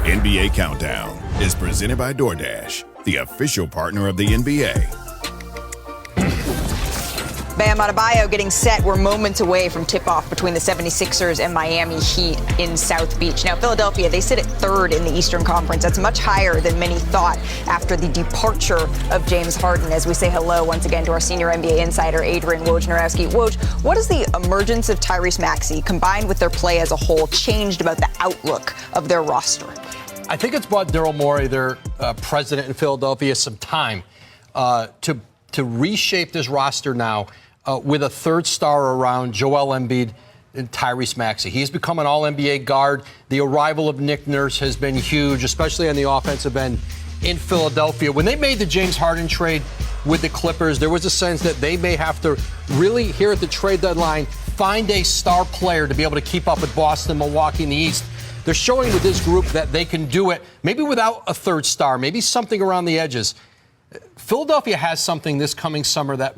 NBA Countdown is presented by DoorDash, the official partner of the NBA. Bam Adebayo getting set. We're moments away from tip-off between the 76ers and Miami Heat in South Beach. Now, Philadelphia, they sit at third in the Eastern Conference. That's much higher than many thought after the departure of James Harden. As we say hello once again to our senior NBA insider, Adrian Wojnarowski. Woj, what has the emergence of Tyrese Maxey, combined with their play as a whole, changed about the outlook of their roster? I think it's brought Daryl Morey, their president in Philadelphia, some time to reshape this roster now with a third star around Joel Embiid and Tyrese Maxey. He's become an all-NBA guard. The arrival of Nick Nurse has been huge, especially on the offensive end in Philadelphia. When they made the James Harden trade with the Clippers, there was a sense that they may have to really, here at the trade deadline, find a star player to be able to keep up with Boston, Milwaukee, and the East. They're showing with this group that they can do it, maybe without a third star, maybe something around the edges. Philadelphia has something this coming summer that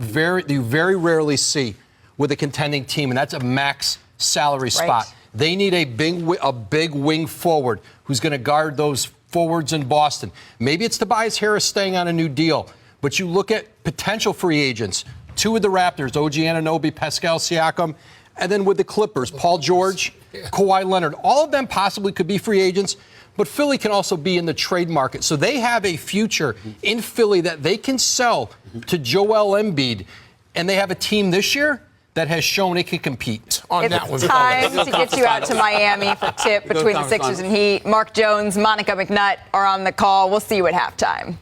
you very rarely see with a contending team, and that's a max salary spot. They need a big wing forward who's going to guard those forwards in Boston. Maybe it's Tobias Harris staying on a new deal, but you look at potential free agents. Two of the Raptors, OG Anunoby, Pascal Siakam, and then with the Clippers, Paul George, Kawhi Leonard. All of them possibly could be free agents. But Philly can also be in the trade market. So they have a future in Philly that they can sell to Joel Embiid. And they have a team this year that has shown it can compete. It's time to get you out to Miami for tip between the Sixers and Heat. Mark Jones, Monica McNutt are on the call. We'll see you at halftime.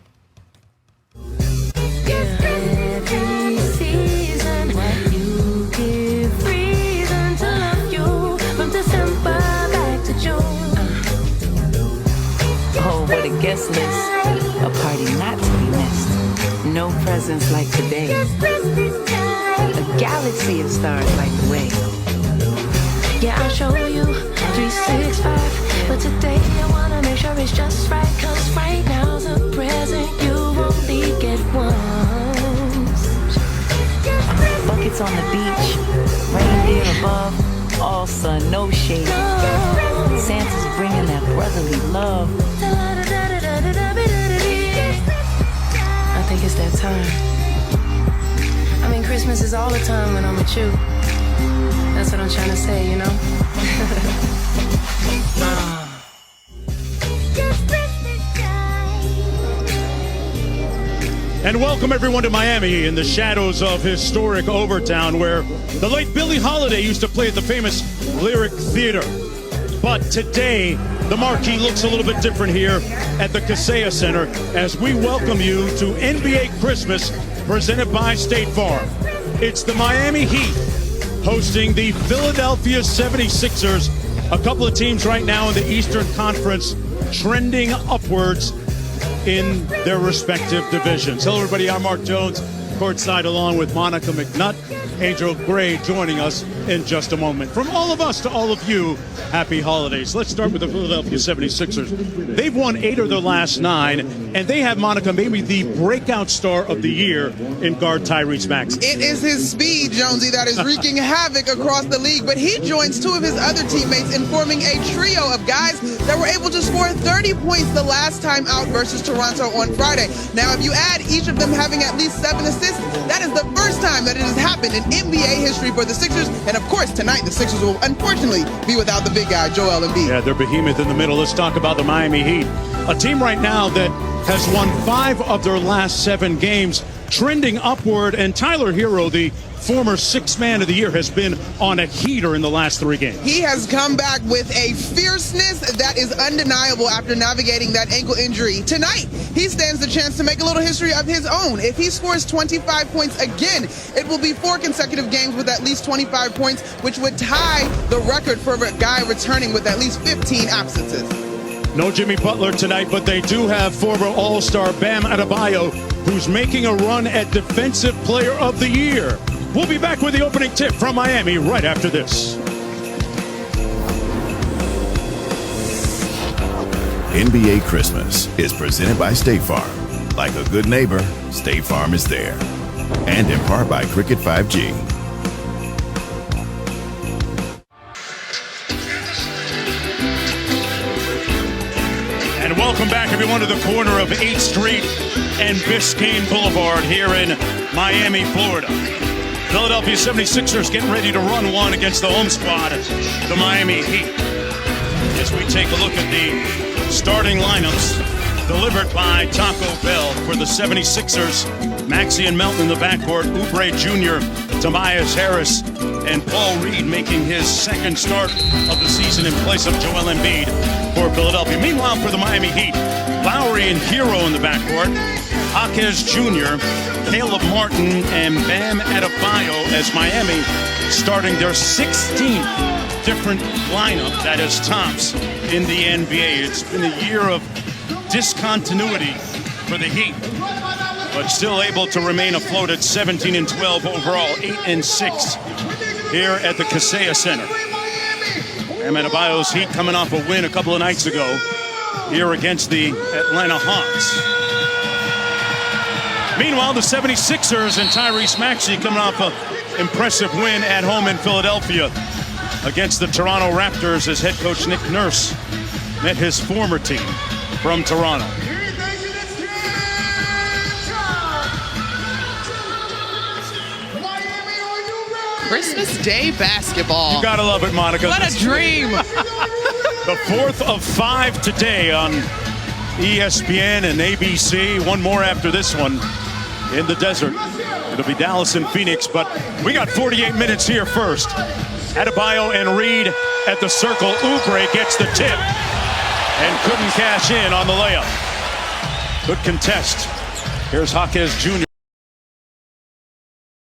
Oh, what a guest list. A party not to be missed. No presents like today. A galaxy of stars like the way. Yeah, I'll show you 365. But today I wanna make sure it's just right. Cause right now's a present you only get once. Buckets on the beach. Reindeer above. All sun, no shade. Santa's bringing that brotherly love. I think it's that time. I mean, Christmas is all the time when I'm with you. That's what I'm trying to say, you know? And welcome everyone to Miami in the shadows of historic Overtown, where the late Billie Holiday used to play at the famous Lyric Theater. But today, the marquee looks a little bit different here at the Kaseya Center as we welcome you to NBA Christmas presented by State Farm. It's the Miami Heat hosting the Philadelphia 76ers, a couple of teams right now in the Eastern Conference trending upwards in their respective divisions. Hello, everybody. I'm Mark Jones, courtside along with Monica McNutt. Angel Gray joining us in just a moment. From all of us to all of you, happy holidays. Let's start with the Philadelphia 76ers. They've won 8 of their last 9, and they have, Monica, maybe the breakout star of the year in guard Tyrese Maxey. It is his speed, Jonesy, that is wreaking havoc across the league, but he joins 2 of his other teammates in forming a trio of guys that were able to score 30 points the last time out versus Toronto on Friday. Now, if you add each of them having at least 7 assists, that is the first time that it has happened in NBA history for the Sixers. And of course, tonight the Sixers will unfortunately be without the big guy, Joel Embiid. Yeah, they're behemoth in the middle. Let's talk about the Miami Heat, a team right now that has won 5 of their last 7 games, trending upward. And Tyler Hero, the former 6th man of the year, has been on a heater in the last 3 games. He has come back with a fierceness that is undeniable after navigating that ankle injury. Tonight, he stands the chance to make a little history of his own. If he scores 25 points again, it will be 4 consecutive games with at least 25 points, which would tie the record for a guy returning with at least 15 absences. No Jimmy Butler tonight, but they do have former All-Star Bam Adebayo, who's making a run at Defensive Player of the Year. We'll be back with the opening tip from Miami right after this. NBA Christmas is presented by State Farm. Like a good neighbor, State Farm is there. And in part by Cricket 5G. And welcome back, everyone, to the corner of 8th Street and Biscayne Boulevard here in Miami, Florida. Philadelphia 76ers getting ready to run one against the home squad, the Miami Heat. As we take a look at the starting lineups delivered by Taco Bell for the 76ers. Maxey and Melton in the backcourt, Oubre Jr., Tobias Harris, and Paul Reed making his second start of the season in place of Joel Embiid for Philadelphia. Meanwhile, for the Miami Heat, Lowry and Hero in the backcourt, Jaquez Jr., Caleb Martin, and Bam Adebayo as Miami starting their 16th different lineup that is tops in the NBA. It's been a year of discontinuity for the Heat, but still able to remain afloat at 17-12 overall, 8-6 here at the Kaseya Center. Bam Adebayo's Heat coming off a win a couple of nights ago here against the Atlanta Hawks. Meanwhile, the 76ers and Tyrese Maxey coming off an impressive win at home in Philadelphia against the Toronto Raptors as head coach Nick Nurse met his former team from Toronto. Christmas Day basketball. You gotta love it, Monica. What a dream. The 4th of 5 today on ESPN and ABC. One more after this one in the desert. It'll be Dallas and Phoenix, but we got 48 minutes here first. Adebayo and Reed at the circle. Oubre gets the tip and couldn't cash in on the layup. Good contest. Here's Jaquez Jr.